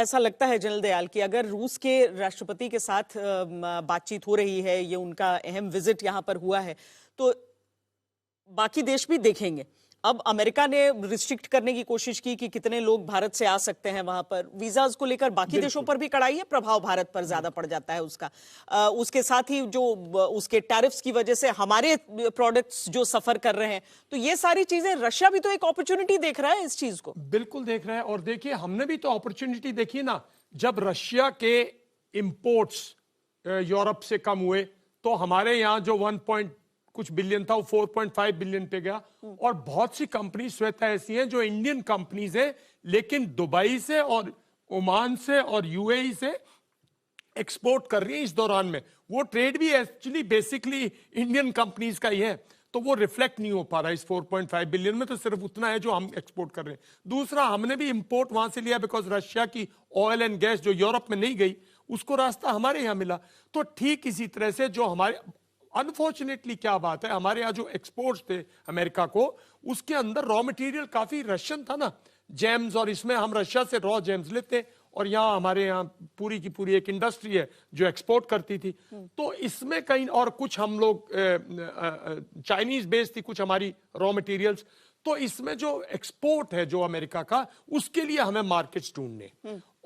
ऐसा लगता है जनरल दयाल कि अगर रूस के राष्ट्रपति के साथ बातचीत हो रही है, ये उनका अहम विजिट यहाँ पर हुआ है, तो बाकी देश भी देखेंगे। अब अमेरिका ने रिस्ट्रिक्ट करने की कोशिश की कि कितने लोग भारत से आ सकते हैं, वहां पर वीजाज को लेकर बाकी देशों पर भी कड़ाई है, प्रभाव भारत पर ज्यादा पड़ जाता है उसका। उसके साथ ही जो उसके टैरिफ्स की वजह से हमारे प्रोडक्ट्स जो सफर कर रहे हैं, तो ये सारी चीजें रशिया भी तो एक अपॉर्चुनिटी देख रहा है इस चीज को। बिल्कुल देख रहा है। और देखिए, हमने भी तो अपॉर्चुनिटी देखी ना, जब रशिया के इंपोर्ट्स यूरोप से कम हुए तो हमारे यहाँ जो 1 कुछ बिलियन था वो 4.5 बिलियन पे गया। और बहुत सी कंपनी श्वेता ऐसी हैं जो इंडियन कंपनीज हैं, लेकिन दुबई से और ओमान से और यूएई से एक्सपोर्ट कर रही है इस दौरान में। वो ट्रेड भी एक्चुअली बेसिकली इंडियन कंपनीज का ही है, तो वो रिफ्लेक्ट नहीं हो पा रहा इस 4.5 बिलियन में। तो सिर्फ उतना है जो हम एक्सपोर्ट कर रहे हैं। दूसरा, हमने भी इंपोर्ट वहां से लिया बिकॉज रशिया की ऑयल एंड गैस जो यूरोप में नहीं गई, उसको रास्ता हमारे यहाँ मिला। तो ठीक इसी तरह से जो हमारे, अनफॉर्चुनेटली क्या बात है, हमारे यहाँ जो एक्सपोर्ट्स थे अमेरिका को, उसके अंदर रॉ मटेरियल काफी रशियन था ना, जेम्स, और इसमें हम रशिया से रॉ जेम्स लेते, और यहाँ हमारे यहाँ पूरी की पूरी एक इंडस्ट्री है जो एक्सपोर्ट करती थी। तो इसमें कहीं, और कुछ हम लोग चाइनीज बेस्ड थी कुछ हमारी रॉ मटेरियल्स। तो इसमें जो एक्सपोर्ट है जो अमेरिका का, उसके लिए हमें मार्केट्स ढूंढने।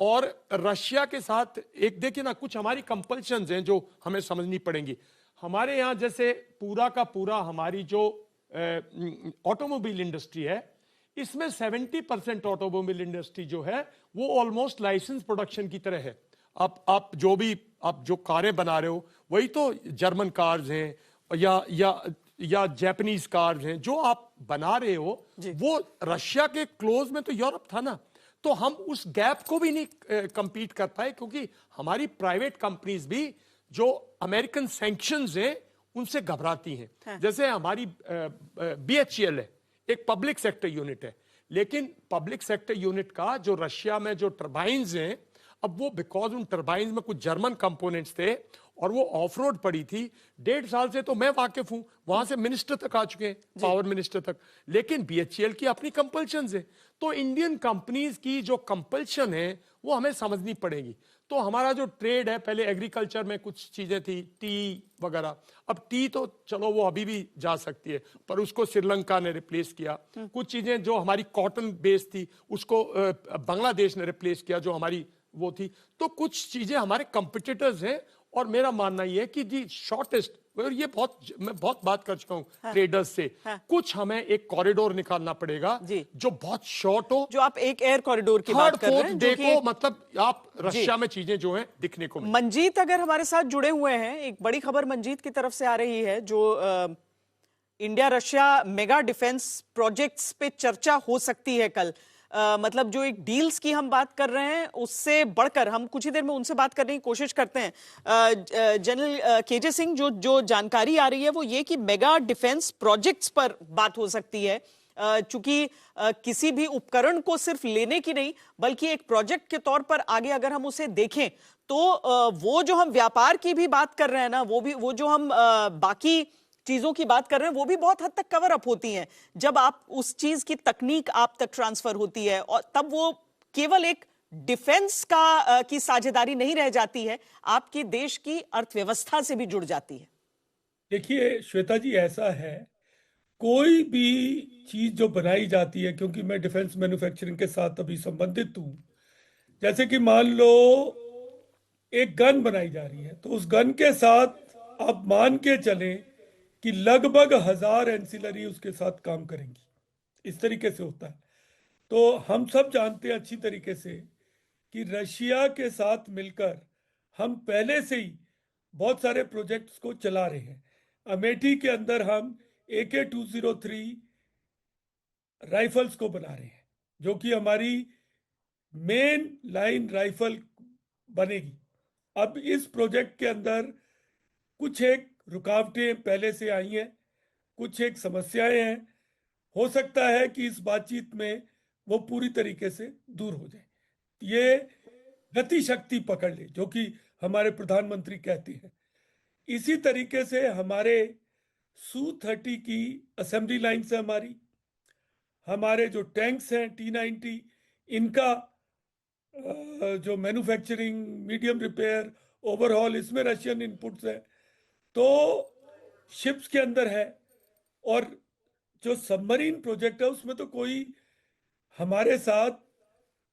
और रशिया के साथ एक देखिए ना, कुछ हमारी कंपल्शंस हैं जो हमें समझनी पड़ेंगी। हमारे यहाँ जैसे पूरा का पूरा हमारी जो ऑटोमोबाइल इंडस्ट्री है, इसमें 70% ऑटोमोबाइल इंडस्ट्री जो है वो ऑलमोस्ट लाइसेंस प्रोडक्शन की तरह है। आप जो कारें बना रहे हो वही तो जर्मन कार्स हैं या जापानीज कार्स हैं जो आप बना रहे हो, वो रशिया के क्लोज में तो यूरोप था ना। तो हम उस गैप को भी नहीं कंपीट कर पाए, क्योंकि हमारी प्राइवेट कंपनीज भी जो अमेरिकन सैंक्शंस हैं उनसे घबराती हैं। हाँ। जैसे हमारी BHEL है, एक पब्लिक सेक्टर यूनिट है, लेकिन पब्लिक सेक्टर यूनिट का जो रशिया में जो टर्बाइन्स हैं, अब वो बिकॉज उन टर्बाइन्स में कुछ जर्मन कंपोनेंट्स थे और वो ऑफ रोड पड़ी थी। 1.5 साल से तो मैं वाकिफ हूं, वहां से मिनिस्टर तक आ चुके हैं, पावर मिनिस्टर तक, लेकिन BHEL की अपनी कंपल्शंस है। तो इंडियन कंपनीज की जो कंपल्शन है वो हमें समझनी पड़ेगी। तो हमारा जो ट्रेड है, पहले एग्रीकल्चर में कुछ चीजें थी, टी वगैरह, अब टी तो चलो वो अभी भी जा सकती है, पर उसको श्रीलंका ने रिप्लेस किया। कुछ चीजें जो हमारी कॉटन बेस्ड थी उसको बांग्लादेश ने रिप्लेस किया जो हमारी वो थी। तो कुछ चीजें हमारे कंपिटिटर्स हैं, और मेरा मानना यह है कि जी शॉर्टेस्ट, और ये मैं बहुत बात कर चुका हूं। हाँ। ट्रेडर्स से कुछ हमें एक कॉरिडोर निकालना पड़ेगा जो बहुत शॉर्ट हो, जो आप एक एयर कॉरिडोर की बात कर रहे हैं, देखो मतलब आप रशिया में चीजें जो हैं दिखने को। मंजीत अगर हमारे साथ जुड़े हुए हैं, एक बड़ी खबर मंजीत की तरफ से आ रही है, जो India Russia mega defence projects पे चर्चा हो सकती है कल। मतलब जो एक डील्स की हम बात कर रहे हैं, उससे बढ़कर हम कुछ ही देर में उनसे बात करने की कोशिश करते हैं। जनरल KJ सिंह, जो जानकारी आ रही है वो ये कि मेगा डिफेंस प्रोजेक्ट्स पर बात हो सकती है, चूंकि किसी भी उपकरण को सिर्फ लेने की नहीं, बल्कि एक प्रोजेक्ट के तौर पर आगे अगर हम उसे देखें तो वो जो हम व्यापार की भी बात कर रहे हैं ना, वो जो हम बाकी चीजों की बात कर रहे हैं, वो भी बहुत हद तक कवर अप होती हैं जब आप उस चीज की तकनीक आप तक ट्रांसफर होती है, और तब वो केवल एक डिफेंस की साझेदारी नहीं रह जाती है, आपके देश की अर्थव्यवस्था से भी जुड़ जाती है। देखिए श्वेता जी, ऐसा है, कोई भी चीज जो बनाई जाती है, क्योंकि मैं डिफेंस मैन्युफैक्चरिंग के साथ अभी संबंधित हूं, जैसे कि मान लो एक गन बनाई जा रही है, तो उस गन के साथ आप मान के चलें कि लगभग 1000 एंसिलरी उसके साथ काम करेंगी। इस तरीके से होता है। तो हम सब जानते हैं अच्छी तरीके से कि रशिया के साथ मिलकर हम पहले से ही बहुत सारे प्रोजेक्ट्स को चला रहे हैं। अमेठी के अंदर हम AK-203 राइफल्स को बना रहे हैं, जो कि हमारी मेन लाइन राइफल बनेगी। अब इस प्रोजेक्ट के अंदर कुछ एक रुकावटें पहले से आई हैं, कुछ एक समस्याएं हैं। हो सकता है कि इस बातचीत में वो पूरी तरीके से दूर हो जाए, ये गति शक्ति पकड़ ले, जो कि हमारे प्रधानमंत्री कहते हैं। इसी तरीके से हमारे Su-30 की असेंबली लाइन से हमारे जो टैंक्स हैं T-90, इनका जो मैन्युफैक्चरिंग, मीडियम रिपेयर, ओवरहॉल, इसमें रशियन इनपुट्स है। तो शिप्स के अंदर है। और जो सबमरीन प्रोजेक्ट है उसमें तो कोई हमारे साथ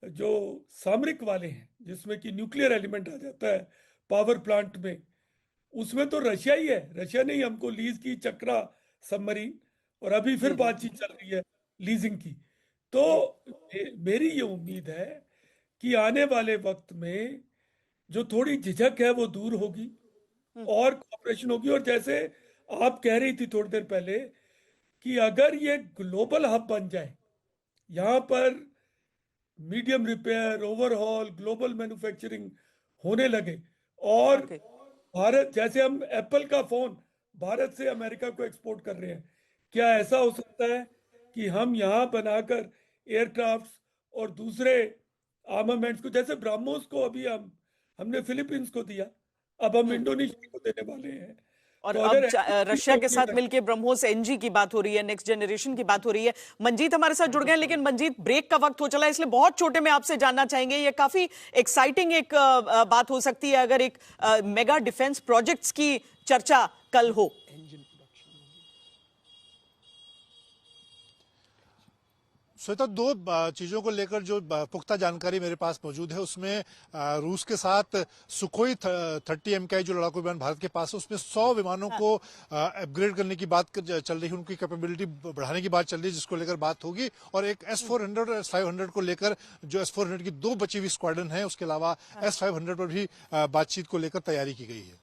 जो सामरिक वाले हैं जिसमें कि न्यूक्लियर एलिमेंट आ जाता है पावर प्लांट में, उसमें तो रशिया ही है। रशिया ने ही हमको लीज की चक्रा सबमरीन, और अभी फिर जी जी बातचीत चल रही है लीजिंग की। तो जी मेरी ये उम्मीद है कि आने वाले वक्त में जो थोड़ी झिझक है वो दूर होगी और कॉपरेशन होगी। और जैसे आप कह रही थी थोड़ी देर पहले कि अगर ये ग्लोबल हब बन जाए, यहाँ पर medium repair, overhaul, global manufacturing होने लगे, और वाकई भारत, जैसे हम एप्पल का फोन भारत से अमेरिका को एक्सपोर्ट कर रहे हैं, क्या ऐसा हो सकता है कि हम यहाँ बनाकर एयरक्राफ्ट्स और दूसरे आर्मामेंट्स को, जैसे ब्रह्मोस को अभी हमने फिलीपींस को दिया, अब हम इंडोनेशिया को देने वाले हैं। और तो अब अगर ऐसी चीज रशिया के होने साथ लगे, मिलके ब्रह्मोस एनजी की बात हो रही है, नेक्स्ट जनरेशन की बात हो रही है। मंजीत हमारे साथ जुड़ गए हैं, लेकिन मंजीत ब्रेक का वक्त हो चला है, इसलिए बहुत छोटे में आपसे जानना चाहेंगे, ये काफी एक्साइटिंग एक बात हो सकती है अगर एक मेगा डिफेंस प्रोजेक्ट्स की चर्चा कल हो। श्वेता, दो चीजों को लेकर जो पुख्ता जानकारी मेरे पास मौजूद है उसमें रूस के साथ सुखोई 30 MKI जो लड़ाकू विमान भारत के पास है उसमें 100 विमानों को अपग्रेड करने की बात चल रही है, उनकी कैपेबिलिटी बढ़ाने की बात चल रही है, जिसको लेकर बात होगी। और एक S-400 और S-500 को लेकर, जो S-400 की 2 बची हुई स्क्वाड्रन है, उसके अलावा S-500 पर भी बातचीत को लेकर तैयारी की गई है।